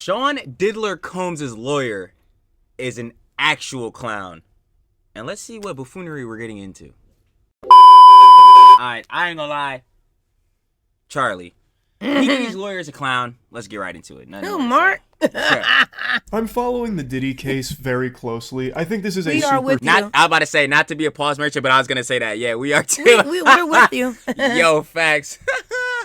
Sean Diddler Combs' lawyer is an actual clown. And let's see what buffoonery we're getting into. Alright, I ain't gonna lie. Charlie. Diddy's lawyer is a clown. Let's get right into it. No, Mark. I'm following the Diddy case very closely. I think this is We are with you. I was about to say, not to be a pause merchant, but I was gonna say that. Yeah, we are too. We're with you. Yo, facts.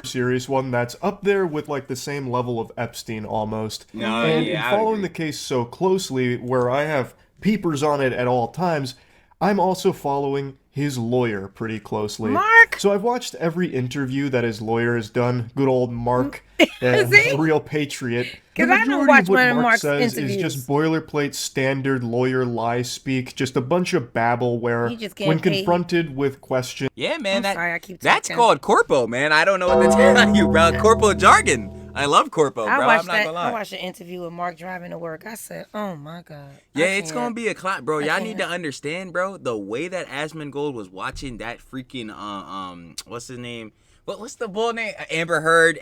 serious one that's up there with like the same level of Epstein almost. No, and yeah, in I following agree. the case so closely, where I have peepers on it at all times, I'm also following his lawyer pretty closely. Mark! So I've watched every interview that his lawyer has done. Good old Mark, See? a real patriot. The 'Cause I don't majority watch of what one of Mark Mark's says interviews. is just boilerplate standard lawyer lie speak, just a bunch of babble where He just getting when paid. confronted with questions, Yeah, man. I'm sorry, I keep that's talking. called corpo, man. I don't know what to tell you, bro. Corpo jargon. I love corpo, bro. I I'm watched not that. gonna I lie. watched an interview with Mark driving to work. I said, "Oh my god." Yeah, I it's can't. gonna be a clown, bro. Y'all need to can't. understand, bro. The way that Asmongold was watching that freaking what's his name? What's the bull name? Amber Heard.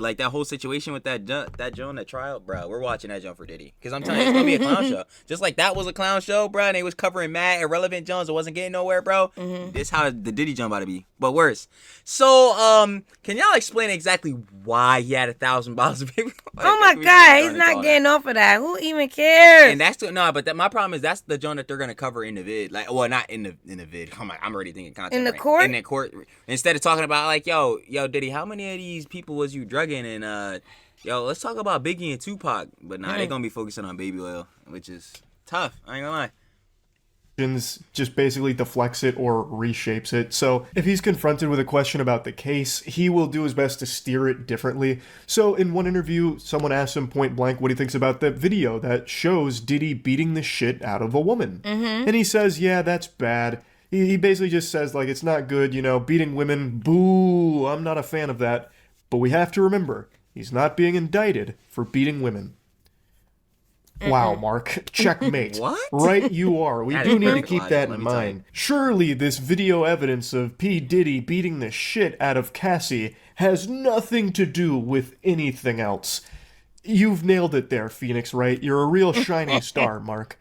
Like that whole situation with that Joan, that trial, bro. We're watching that Joan for Diddy, because I'm telling you, it's gonna be a clown show. Just like that was a clown show, bro. And they was covering mad irrelevant Jones. It wasn't getting nowhere, bro. This how the Diddy Joan about to be, but worse. So, can y'all explain exactly why he had 1,000 bottles of baby? Oh my god, he's not getting off of that. Who even cares? And that's but my problem is that's the joint that they're gonna cover in the vid. Like, well, not in the vid. I'm already thinking content. In the right? court? In the court, instead of talking about like, yo, Diddy, how many of these people was you drugging? And yo, let's talk about Biggie and Tupac. But nah, they're gonna be focusing on baby oil, which is tough. I ain't gonna lie. just basically deflects it or reshapes it. So if he's confronted with a question about the case, he will do his best to steer it differently. So in one interview, someone asked him point blank what he thinks about that video that shows Diddy beating the shit out of a woman. And he says, yeah, that's bad. He basically just says, like, it's not good, beating women, boo, I'm not a fan of that. But we have to remember, he's not being indicted for beating women. Wow, Mark. Checkmate. What? Right you are. We That do is need to perfect keep logic, that let in me tell you. mind. Surely this video evidence of P. Diddy beating the shit out of Cassie has nothing to do with anything else. You've nailed it there, Phoenix, right? You're a real shining star, Mark.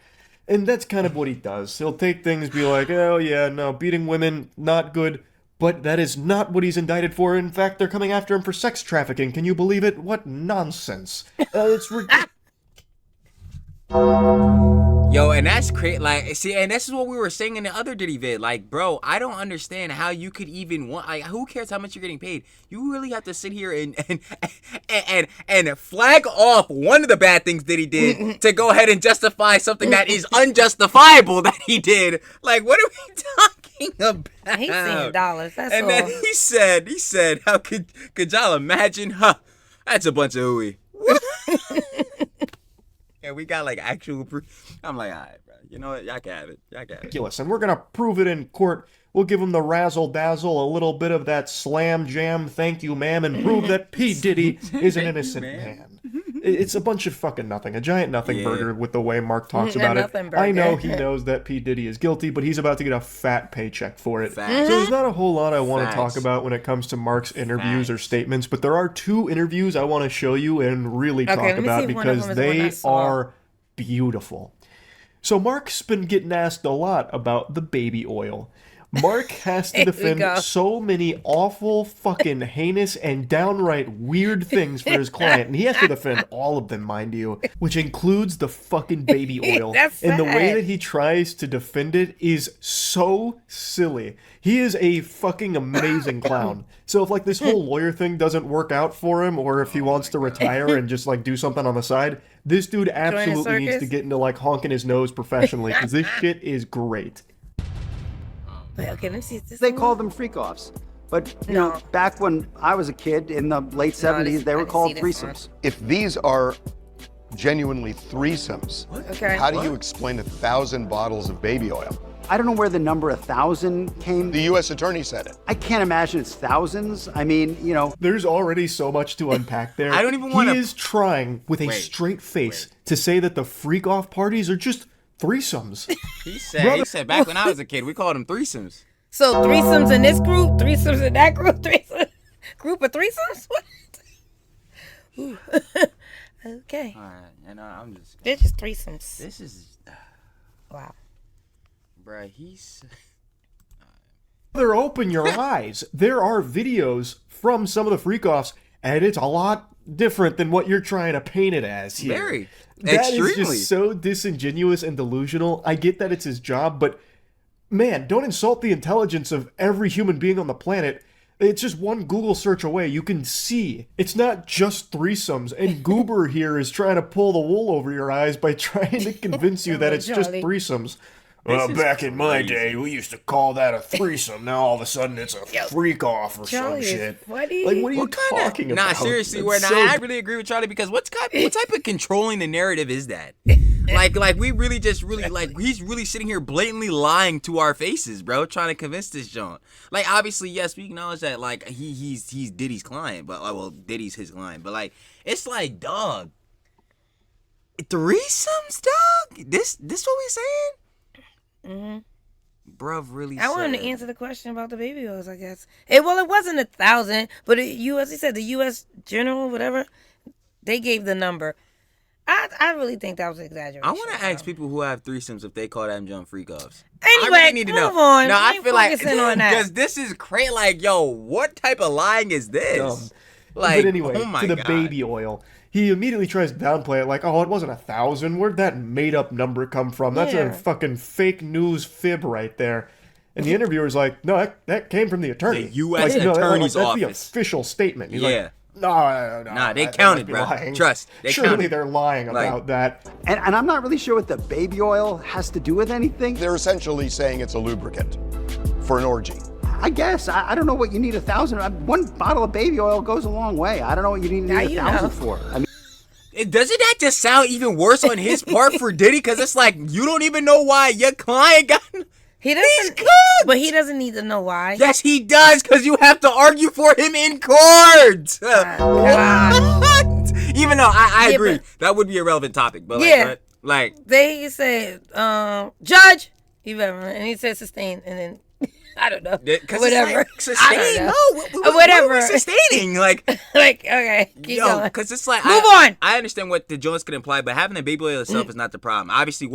And that's kind of what he does. He'll take things, be like, oh yeah, no, beating women, not good. But that is not what he's indicted for. In fact, they're coming after him for sex trafficking. Can you believe it? What nonsense. It's ridiculous. Yo, and that's crazy. Like, see, and this is what we were saying in the other Diddy vid. Like, bro, I don't understand how you could even want. Like, who cares how much you're getting paid? You really have to sit here and flag off one of the bad things Diddy did to go ahead and justify something that is unjustifiable that he did. Like, what are we talking about? He's seeing dollars. That's And all. then he said, how could y'all imagine? Huh? That's a bunch of hooey. And we got like actual proof. I'm like, all right, bro. You know what? Y'all can have it. And we're gonna prove it in court. We'll give him the razzle dazzle, a little bit of that slam jam, thank you, ma'am, and prove that P. Diddy is an innocent man. It's a bunch of fucking nothing, a giant nothing burger with the way Mark talks about it. Nothing burger. I know he knows that P. Diddy is guilty, but he's about to get a fat paycheck for it. Facts. So there's not a whole lot I want to Facts. talk about when it comes to Mark's interviews or Facts. statements, but there are two interviews I want to show you and really Okay, talk let me see about if one of because them is the one I they saw. are beautiful. So Mark's been getting asked a lot about the baby oil. Mark has to Here we defend go. so many awful, fucking heinous, and downright weird things for his client, and he has to defend all of them, mind you, which includes the fucking baby oil. That's And the way sad. that he tries to defend it is so silly. He is a fucking amazing clown. So if like this whole lawyer thing doesn't work out for him, or if he wants to retire and just like do something on the side, this dude absolutely needs to circus? get into like honking his nose professionally, because this shit is great. Wait, okay, let me see. Is this They the call one? them freak offs. But you No. know, back when I was a kid in the late 70s, they I were didn't called see this one. threesomes. If these are genuinely threesomes, Okay. how do you explain 1,000 bottles of baby oil? I don't know where the number 1,000 came. The U.S. attorney said it. I can't imagine it's thousands. I mean, you know, There's already so much to unpack there. I don't even wanna- He is trying with a Wait, straight face to say that the freak off parties are just threesomes. He said back when I was a kid, we called them threesomes. So threesomes in this group, threesomes in that group, group of threesomes. What? Ooh. Okay. All right, and I'm just. They're just threesomes. This is, Wow. bruh. He's. Further open your eyes. There are videos from some of the freak-offs, and it's a lot different than what you're trying to paint it as here. Very. That Extremely. is just so disingenuous and delusional. I get that it's his job, but man, don't insult the intelligence of every human being on the planet. It's just one Google search away. You can see. It's not just threesomes. And Goober here is trying to pull the wool over your eyes by trying to convince you that it's just threesomes. Well, back in my day, we used to call that a threesome. Now all of a sudden it's a freak-off or some shit. Funny. Like, what are you talking about? Nah, seriously, That's I really agree with Charlie because what type of controlling the narrative is that? like we really he's really sitting here blatantly lying to our faces, bro, trying to convince this John. Like, obviously, yes, we acknowledge that like he's Diddy's client, but well, Diddy's his client, but like it's like, dog, threesomes, dog. This what we saying? Bruv really I wanted to answer the question about the baby oils, I guess. It wasn't 1,000, but he said the U.S. General, whatever, they gave the number. I really think that was an exaggeration. I want to ask people who have threesomes if they call them jump freak-offs. Anyway, I really need to know. move on. No, I Keep feel like focusing on that. because this is crazy. Like, yo, what type of lying is this? Dumb. Like, But anyway, oh my to the God. baby oil. He immediately tries to downplay it like, oh, it wasn't 1,000. Where'd that made-up number come from? That's Yeah. a fucking fake news fib right there. And the interviewer's like, no, that came from the attorney. The U.S. Like, no, Attorney's that's the office. official statement. He's Yeah. like, no. Nah, they must counted, be bro. lying. Trust, they Surely counted. they're lying Like- about that. And I'm not really sure what the baby oil has to do with anything. They're essentially saying it's a lubricant for an orgy. I guess. I don't know what you need 1,000. One bottle of baby oil goes a long way. I don't know what you need Now 1,000 you know. for. I mean, Doesn't that just sound even worse on his part for Diddy? Because it's like, you don't even know why your client got... He doesn't, He's cooked! but he doesn't need to know why. Yes, he does, because you have to argue for him in court. God. What? Even though I Yeah, agree, but- that would be a relevant topic. But like, Yeah. right? Like, They said, Judge, and he said sustain, and then I don't know, because whatever. Like, sustain? I No, don't know. whatever. Whatever. Sustaining, like. Like, okay, keep going. Because it's like Move on. I understand what the Jones could imply, but having the baby oil itself is not the problem. Obviously,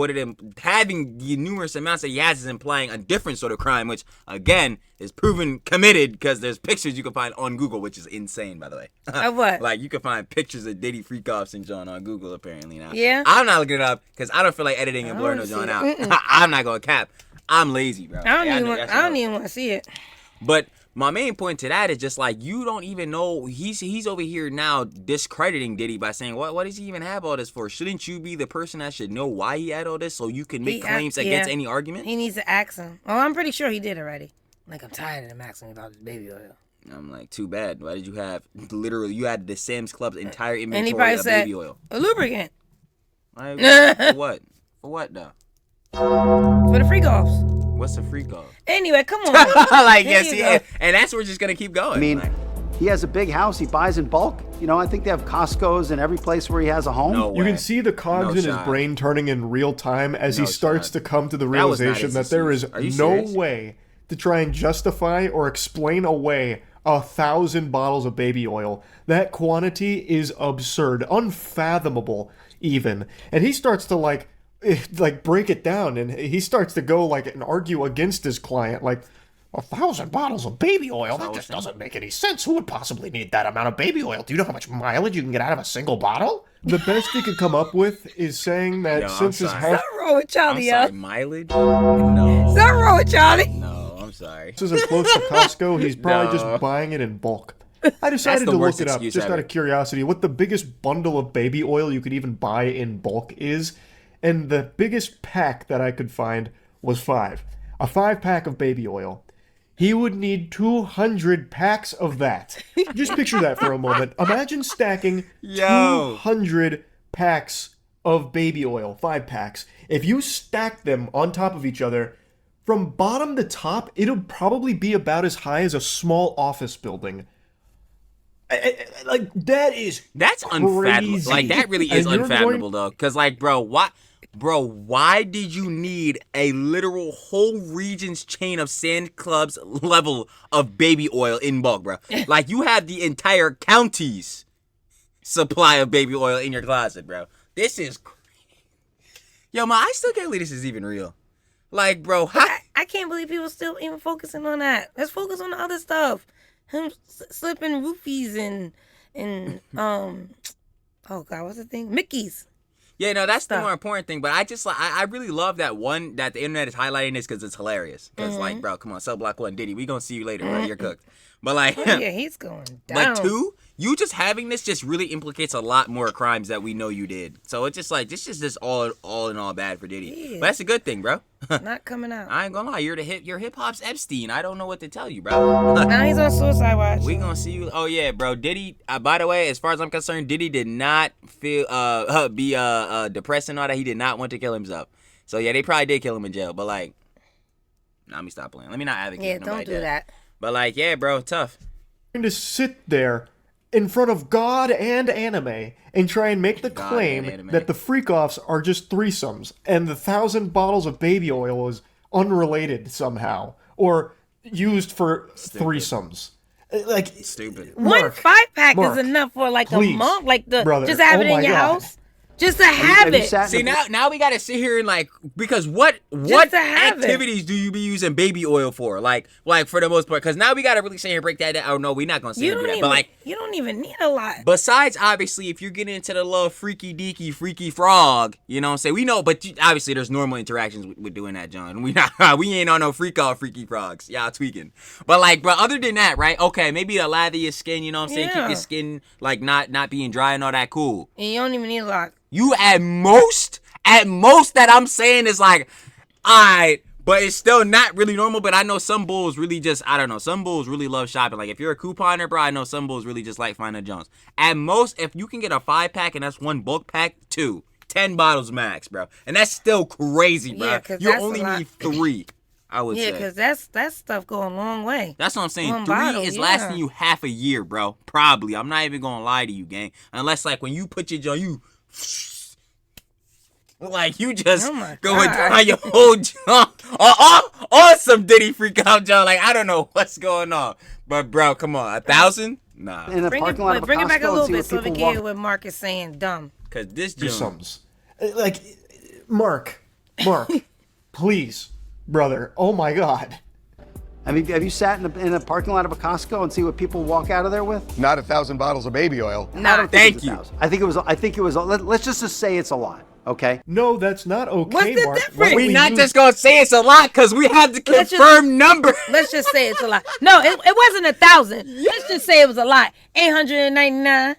having the numerous amounts that he has is implying a different sort of crime, which again is proven committed because there's pictures you can find on Google, which is insane, by the way. Of what? Like you can find pictures of Diddy freak-offs and John on Google apparently now. Yeah? I'm not looking it up because I don't feel like editing and blurring no wanna John see out. it. I'm not gonna cap. I'm lazy, bro. I Yeah, don't know, I don't even want to see it. But my main point to that is just like you don't even know he's over here now discrediting Diddy by saying what does he even have all this for? Shouldn't you be the person that should know why he had all this so you can make claims against any argument? He needs to ask him. Oh, I'm pretty sure he did already. Like, I'm tired of him asking me about this baby oil. I'm like, too bad. Why did you have literally you had the Sam's Club's entire And he inventory probably of said, baby oil? a lubricant Like, for what? For what though? for the freak offs. What's a freak off? Anyway, come on. Like, There yeah, you see, go. and that's where we're just gonna keep going. I mean, like, he has a big house. He buys in bulk. You know, I think they have Costco's in every place where he has a home. no You way. can see the cogs No in his shot. brain turning in real time as No he starts shot. to come to the That was not realization his that there is excuse. Are you no serious? way to try and justify or explain away 1,000 bottles of baby oil. That quantity is absurd, unfathomable even. And he starts to like break it down, and he starts to go like and argue against his client like, 1,000 bottles of baby oil? That just doesn't make any sense. Who would possibly need that amount of baby oil? Do you know how much mileage you can get out of a single bottle? The best he could come up with is saying that Yo, I'm since his sorry. house Something wrong with I'm Charlie, yo. sorry, mileage? No. Something wrong with Charlie. No, I'm sorry. isn't close to Costco, he's probably No. just buying it in bulk. I decided the to look worst it up excuse just ever. out of curiosity what the biggest bundle of baby oil you could even buy in bulk is, and the biggest pack that I could find was 5. A 5-pack of baby oil. He would need 200 packs of that. Just picture that for a moment. Imagine stacking Yo. 200 packs of baby oil, 5 packs. If you stack them on top of each other, from bottom to top, it'll probably be about as high as a small office building. Like, that is That's unfathomable. crazy. Like, that really is And you're unfathomable, though. Because, like, bro, why did you need a literal whole region's chain of Sand Club's level of baby oil in bulk, bro? Like, you have the entire counties supply of baby oil in your closet, bro. This is yo, man, I still can't believe this is even real. Like, bro, how... I can't believe people still even focusing on that. Let's focus on the other stuff. Him slipping roofies and oh God, what's the thing? Mickey's. Yeah, no, that's the more important thing. But I just like I really love that the internet is highlighting this because it's hilarious. Because like, bro, come on, Cell Block 1, Diddy, we gonna see you later, right? You're cooked. But like, yeah, he's going down. Like 2, you just having this just really implicates a lot more crimes that we know you did. So it's just like this is just all in all bad for Diddy. Yeah. But that's a good thing, bro. Not coming out. I ain't gonna lie, you're hip hop's Epstein. I don't know what to tell you, bro. Now he's on suicide watch. We gonna see you. Oh yeah, bro. Diddy. By the way, as far as I'm concerned, Diddy did not be depressed and all that. He did not want to kill himself. So yeah, they probably did kill him in jail. But like, let me stop playing. Let me not advocate. Yeah, don't do that. But like, yeah, bro, tough. To sit there in front of God and anime and try and make the claim that the freak-offs are just threesomes and the 1,000 bottles of baby oil is unrelated somehow or used for threesomes. Like, stupid. One Mark, 5-pack Mark, is enough for like please, a month. Like brother, just have it in your God. house. Just to have it. See, now we gotta sit here and like, because what activities do you be using baby oil for? Like for the most part, because now we gotta really sit here and break that down. Oh no, we're not gonna sit here and do that. But like, you don't even need a lot. Besides, obviously, if you're getting into the little freaky frog, you know what I'm saying? We know, but obviously there's normal interactions with doing that, John. We ain't on no freaky frogs. Y'all tweaking. But like, bro, other than that, right? Okay, maybe a lather your skin, you know what I'm saying? Yeah. Keep your skin like not being dry and all that, cool. And you don't even need a lot. You at most that I'm saying is like, alright, but it's still not really normal. But I know some bulls really just, I don't know, some bulls really love shopping. Like if you're a couponer, bro, I know some bulls really just like finding Jones. At most, if you can get a 5-pack and that's one bulk pack, 2, 10 bottles max, bro. And that's still crazy, bro. Yeah, 'cause you that's only a lot. need 3, I would say. Yeah, because that stuff go a long way. That's what I'm saying. One 3 bottle, is yeah. lasting you half a year, bro. Probably. I'm not even gonna lie to you, gang. Unless like when you put your joint, you like you just going down your whole junk on some Diddy freak out, John. Like I don't know what's going on, but bro, come on, 1,000? Nah. In the parking lot of a bring it back a Costco and little see bit what so we people can walk. hear what Mark is saying. Dumb. Cause this threesomes. Like, Mark, please, brother. Oh my God. I mean, have you sat in a parking lot of a Costco and see what people walk out of there with? Not 1,000 bottles of baby oil. I don't think thank it's you. 1,000. I think it was. Let's just say it's a lot. Okay. No, that's not okay, What's the Mark. difference? Why don't we not use- just gonna say it's a lot, cause we have the Let's confirmed number. Let's just say it's a lot. No, it wasn't 1,000. Let's just say it was a lot. 899.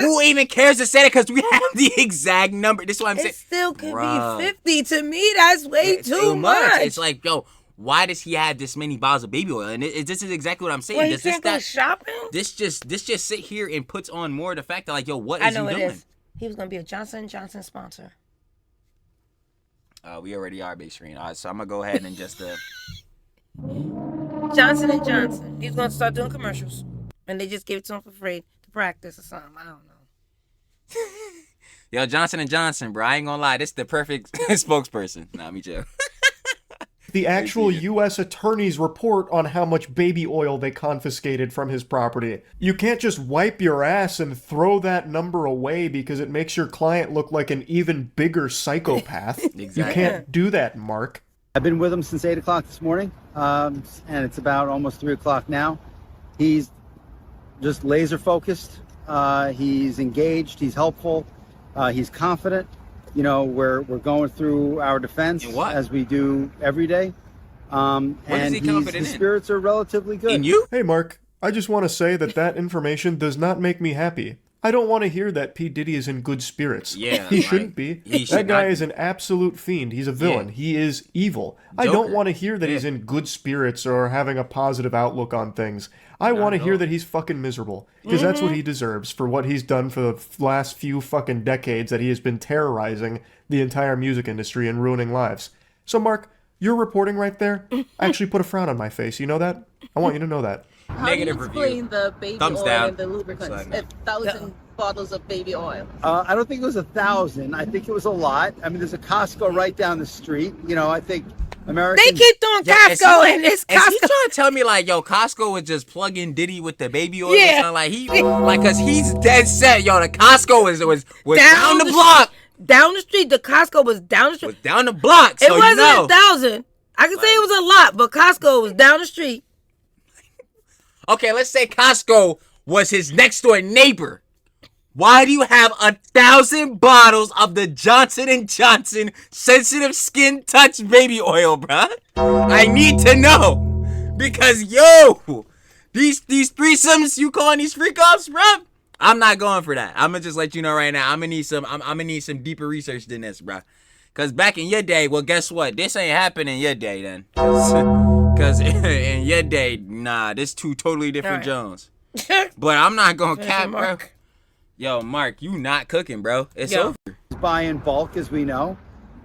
Who even cares to say it? Cause we have the exact number. This is what I'm saying. It still could Bruh. be 50. To me, that's way It's too much. It's like, yo, why does he have this many bottles of baby oil? And this is exactly what I'm saying. Well, he Does this can't go shopping? This just sit here and puts on more of the fact that like, yo, what I is know he it doing? is. He was gonna be a Johnson & Johnson sponsor. We already are big screen. All right, so I'm gonna go ahead and just Johnson & Johnson. He's gonna start doing commercials, and they just give it to him for free to practice or something. I don't know. yo, Johnson & Johnson, bro. I ain't gonna lie, this is the perfect spokesperson. Nah, me joke. The actual U.S. attorney's report on how much baby oil they confiscated from his property. You can't just wipe your ass and throw that number away because it makes your client look like an even bigger psychopath. Exactly. You can't do that, Mark. I've been with him since 8 o'clock this morning, and it's about almost 3 o'clock now. He's just laser focused. He's engaged. He's helpful. He's confident. You know, we're going through our defense as we do every day. And is he confident his in? spirits are relatively good. In you? Hey, Mark, I just want to say that information does not make me happy. I don't want to hear that P. Diddy is in good spirits. Yeah, he like, shouldn't be. he should That guy not is an absolute fiend. He's a villain. Yeah. He is evil. I Joker. don't want to hear that he's in good spirits or having a positive outlook on things. I want to at hear all. that he's fucking miserable. Because that's what he deserves for what he's done for the last few fucking decades that he has been terrorizing the entire music industry and ruining lives. So, Mark, your reporting right there actually put a frown on my face. You know that? I want you to know that. How Negative do you review. explain the baby Thumbs oil down. and the lubricants? Sorry. 1,000 bottles of baby oil. I don't think it was 1,000. I think it was a lot. I mean, there's a Costco right down the street. You know, I think Americans. They keep throwing Costco in this Is he Costco. trying to tell me like, yo, Costco was just plugging Diddy with the baby oil? Yeah. Or something? Cause he's dead set. Yo, the Costco was down the the block. Down the street. The Costco was down the street. Was down the block. So It wasn't you know. 1,000. I can say it was a lot, but Costco was down the street. Okay, let's say Costco was his next door neighbor. Why do you have 1,000 bottles of the Johnson & Johnson sensitive skin touch baby oil, bruh? I need to know. Because, yo, these threesomes you calling these freak offs, bruh? I'm not going for that. I'm going to just let you know right now. I'm going to need some deeper research than this, bruh. Because back in your day, well, guess what? This ain't happening in your day then. Because in your day, nah, this two totally different Jones. But I'm not going to cap, bro. Yo, Mark, you not cooking, bro. It's over. Buy in bulk, as we know.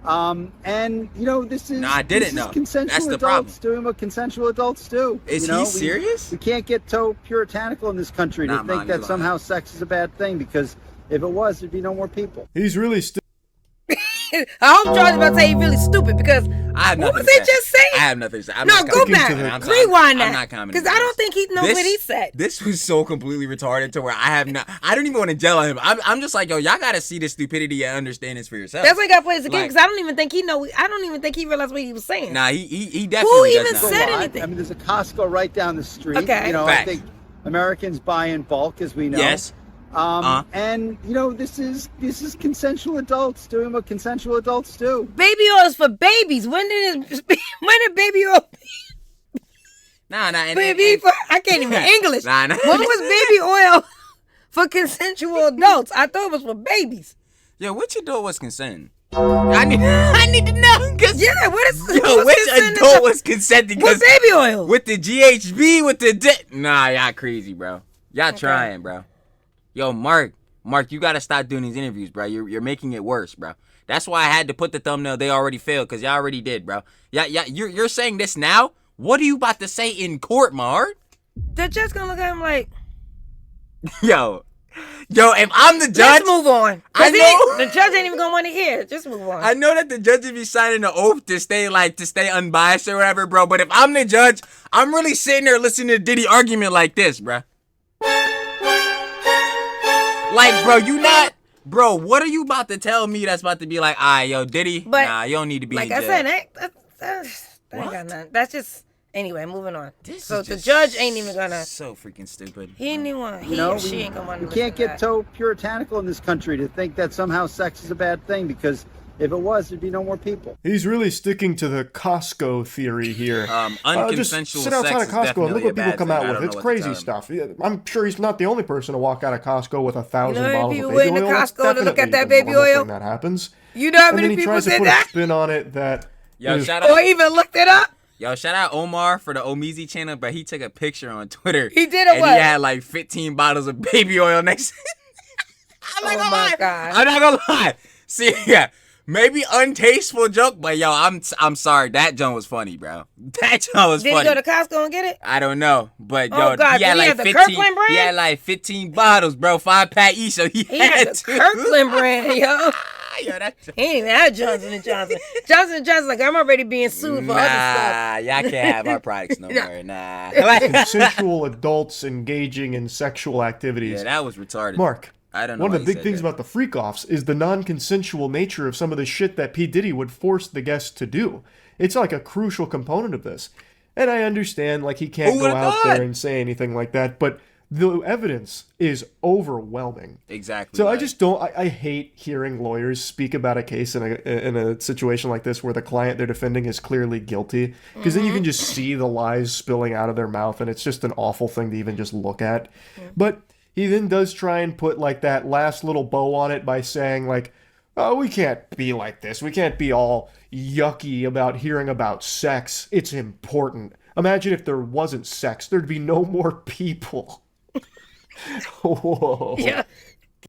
And, you know, this is... No, I didn't know. Consensual That's the adults problem. doing what consensual adults do. Is you know, he serious? We can't get so puritanical in this country to think that somehow sex is a bad thing, because if it was, there'd be no more people. He's really I hope George about to say he's really stupid because I have what nothing was to he say. just saying? I have nothing to say. I'm No, not go commenting. back. I'm Rewind I'm that. not commenting. Because I don't think he knows what he said. This was so completely retarded to where I don't even want to yell at him. I'm just like, yo, y'all got to see the stupidity and understand this for yourself. That's why he got to play this again, Like- because I don't even think he know. I don't even think he realized what he was saying. Nah, he definitely even does not. said A lot. anything? I mean, there's a Costco right down the street. Okay. You know, Fact. I think Americans buy in bulk, as we know. Yes. And, you know, this is consensual adults doing what consensual adults do. Baby oil is for babies. When did baby oil? Nah. I can't even English. Nah. When was baby oil for consensual adults? I thought it was for babies. Yo, which adult was consenting? I need to know. Yeah, what is Yo, which adult was consenting? With baby oil? With the GHB, with the nah, y'all crazy, bro. Y'all trying, bro. Yo, Mark, you gotta stop doing these interviews, bro. You're making it worse, bro. That's why I had to put the thumbnail. They already failed, cause y'all already did, bro. Yeah. You're saying this now. What are you about to say in court, Mark? They're just gonna look at him like, Yo, if I'm the judge, let's move on. I know. The judge ain't even gonna want to hear it. Just move on. I know that the judges be signing an oath to stay unbiased or whatever, bro. But if I'm the judge, I'm really sitting there listening to Diddy argument like this, bro. Like, bro, what are you about to tell me that's about to be like, yo, Diddy, But, nah, you don't need to be like in I jail. said, that ain't got nothing. That's just, anyway, moving on. This So is the just judge ain't even gonna, so freaking stupid. he ain't even want, You know, she ain't gonna want to we can't get so puritanical in this country to think that somehow sex is a bad thing, because if it was, there'd be no more people. He's really sticking to the Costco theory here. Unconsensual just sit outside sex of is Costco and look definitely what a people bad come thing. out I with. don't It's know what to crazy tell him. stuff. Yeah, I'm sure he's not the only person to walk out of Costco with 1,000 You know how many bottles people of went baby to oil. That's Costco to look at definitely that the baby normal oil? thing that happens. You know how And many then he people tries to said put that? a spin on it that Yo, is- shout Or out, even looked it up? shout out Omar for the Omizi channel, but he took a picture on Twitter. He did a and what? he had like 15 bottles of baby oil next. I'm not Oh gonna my lie. God. I'm not gonna lie. See, yeah, maybe untasteful joke, but yo, I'm sorry. That joke was funny, bro. That joke was Did funny. he go to Costco and get it? I don't know, but yo, Oh, God, he did had he like have the 15. Kirkland brand? He had like 15 bottles, bro, 5-pack each. So he He had had the to. Kirkland brand, yo. Yo, that joke. He ain't even had Johnson & Johnson. Johnson & Johnson's like, I'm already being sued for other stuff. Nah, y'all can't have our products no more. Nah. consensual adults engaging in sexual activities. Yeah, that was retarded. Mark, I don't know. one why of the he big said things that. about the freak offs is the non-consensual nature of some of the shit that P. Diddy would force the guests to do. It's like a crucial component of this. And I understand, like, he can't Who go would've out thought? there and say anything like that, but the evidence is overwhelming. Exactly. So I right. just don't. I hate hearing lawyers speak about a case in a situation like this where the client they're defending is clearly guilty, because then you can just see the lies spilling out of their mouth, and it's just an awful thing to even just look at. But he then does try and put like that last little bow on it by saying like, "Oh, we can't be like this. We can't be all yucky about hearing about sex. It's important. Imagine if there wasn't sex, there'd be no more people." Whoa. Yeah.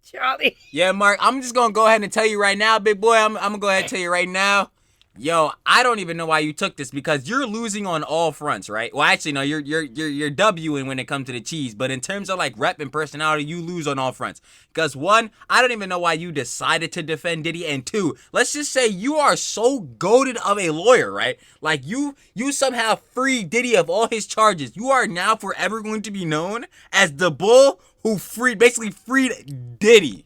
Charlie. Yeah, Mark, I'm just gonna go ahead and tell you right now, big boy. I'm gonna go ahead and tell you right now. Yo, I don't even know why you took this because you're losing on all fronts, right? Well, actually, no, you're Wing when it comes to the cheese, but in terms of like rep and personality, you lose on all fronts. Because one, I don't even know why you decided to defend Diddy, and two, let's just say you are so goated of a lawyer, right? Like you somehow freed Diddy of all his charges. You are now forever going to be known as the bull who basically freed Diddy.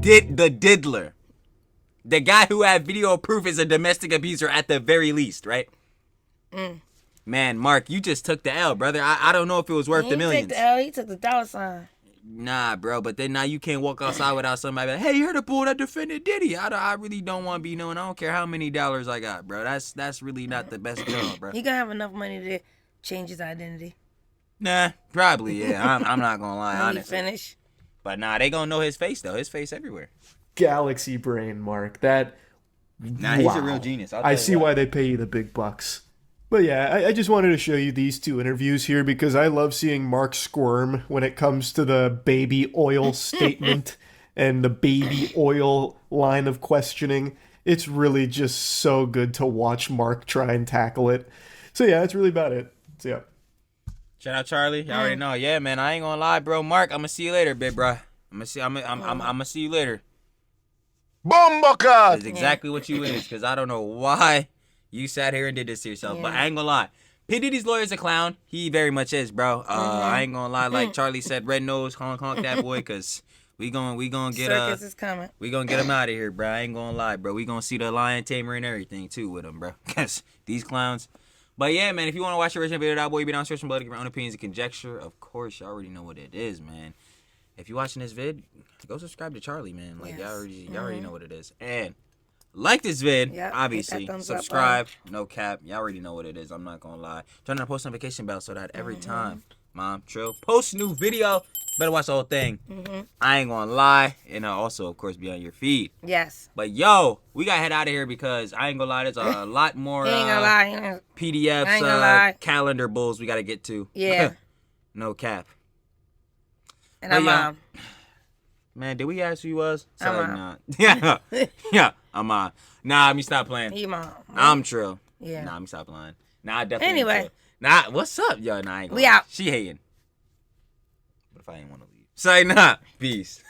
The diddler. The guy who had video proof is a domestic abuser at the very least, right? Man, Mark, you just took the L, brother. I don't know if it was worth He the didn't millions. take the L. He took the dollar sign. Nah, bro, but then now you can't walk outside without somebody like, hey, you're the bull that defended Diddy. I really don't want to be known. I don't care how many dollars I got, bro. That's really not the best job, bro. He gonna have enough money to change his identity. Nah, probably, yeah. I'm not going to lie, When he honestly. finish. But nah, they going to know his face, though. His face everywhere. Galaxy brain, Mark. That. Nah, he's a real genius. I see why they pay you the big bucks. But yeah, I just wanted to show you these two interviews here because I love seeing Mark squirm when it comes to the baby oil statement and the baby oil line of questioning. It's really just so good to watch Mark try and tackle it. So yeah, that's really about it. So yeah. Shout out Charlie. Y'all already know. Yeah, man. I ain't gonna lie, bro. Mark, I'm gonna see you later, big bro. I'm gonna see you later. Bombakat! That's exactly what you is, because I don't know why you sat here and did this to yourself. But I ain't gonna lie. P. Diddy's lawyer's a clown. He very much is, bro. I ain't gonna lie. Like Charlie said, red nose, honk that boy, because we gonna get Circus is coming. we gonna get him out of here, bro. I ain't gonna lie, bro. We gonna see the lion tamer and everything too with him, bro. Because these clowns. But yeah, man, if you want to watch the original video, that boy, you be down searching blood, give your own opinions and conjecture. Of course, you already know what it is, man. If you're watching this vid, go subscribe to Charlie, man. Like, y'all already know what it is. And like this vid, obviously. Subscribe, no cap. Y'all already know what it is. I'm not gonna lie. Turn on the post notification bell so that every time, Mom, Trill, post a new video, better watch the whole thing. I ain't gonna lie. And also, of course, be on your feed. Yes. But yo, we gotta head out of here because I ain't gonna lie, there's a lot more He ain't gonna lie. PDFs, calendar bulls we gotta get to. Yeah. No cap. And I'm Man, did we ask who he was? I'm Sorry, not. Yeah, I'm on. Nah, let me stop playing. He mom. I'm Trill. Yeah. Nah, let me stop lying. Nah, I definitely Anyway. ain't Trill. Nah, what's up, yo? Nah, I ain't gonna We out. She hating. But if I ain't want to leave. Say nah. Peace.